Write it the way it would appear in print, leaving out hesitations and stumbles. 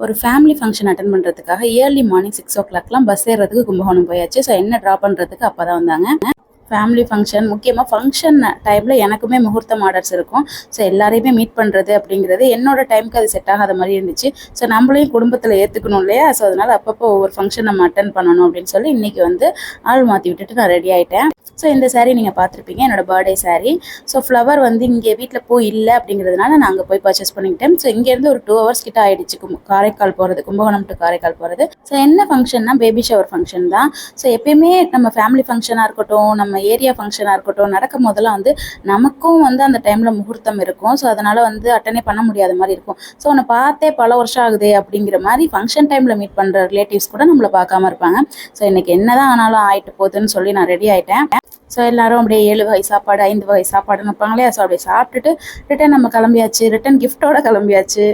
ஒரு family function attend பண்ணுறதுக்காக early morning 6 o'clockலாம் bus ஏறுறதுக்கு கும்பகோணம் போயாச்சு. ஸோ என்ன ட்ராப் பண்ணுறதுக்கு அப்போ தான் வந்தாங்க. ஃபேமிலி ஃபங்க்ஷன், முக்கியமாக ஃபங்க்ஷன் டைமில் எனக்குமே முகூர்த்தம் ஆர்டர்ஸ் இருக்கும். ஸோ எல்லாரையுமே மீட் பண்ணுறது அப்படிங்கிறது என்னோட டைமுக்கு அது செட் ஆகாத மாதிரி இருந்துச்சு. ஸோ நம்மளையும் குடும்பத்தில் ஏற்றுக்கணும் இல்லையா? ஸோ அதனால் அப்பப்போ ஒவ்வொரு ஃபங்க்ஷன் நம்ம அட்டன் பண்ணணும் அப்படின்னு சொல்லி இன்றைக்கி வந்து ஆள் மாற்றி விட்டுட்டு நான் ரெடி ஆகிட்டேன். ஸோ இந்த சாரீ நீங்கள் பார்த்துருப்பீங்க, என்னோடய பர்த்டே சாரீ. ஸோ ஃப்ளவர் வந்து இங்கே வீட்டில் போய் இல்லை அப்படிங்கிறதுனால நான் அங்கே போய் பர்ச்சேஸ் பண்ணிக்கிட்டேன். ஸோ இங்கேருந்து ஒரு 2 hours கிட்ட ஆகிடுச்சு காரைக்கால் போகிறது, கும்பகோணம் டு காரைக்கால் போகிறது. ஸோ என்ன ஃபங்க்ஷன்னா பேபி ஷவர் ஃபங்க்ஷன் தான். ஸோ எப்பயுமே நம்ம ஃபேமிலி ஃபங்க்ஷனாக இருக்கட்டும், நம்ம ஏரியா ஃபங்க்ஷனாக இருக்கட்டும், நடக்கும் போதெல்லாம் வந்து நமக்கும் வந்து அந்த டைமில் முகூர்த்தம் இருக்கும். ஸோ அதனால் வந்து அட்டனே பண்ண முடியாத மாதிரி இருக்கும். ஸோ உன்னை பார்த்தே பல வருஷம் ஆகுதே அப்படிங்கிற மாதிரி ஃபங்க்ஷன் டைமில் மீட் பண்ணுற ரிலேட்டிவ்ஸ் கூட நம்மளை பார்க்காம இருப்பாங்க. ஸோ இன்றைக்கி என்ன தான் ஆனாலும் ஆகிட்டு போகுதுன்னு சொல்லி நான் ரெடி ஆகிட்டேன். ஸோ எல்லோரும் அப்படியே 7 வகை சாப்பாடு 5 வகை சாப்பாடுன்னு வைப்பாங்களே. ஸோ அப்படியே சாப்பிட்டுட்டு ரிட்டன் நம்ம கிளம்பியாச்சு. ரிட்டன் கிஃப்டோட கிளம்பியாச்சு.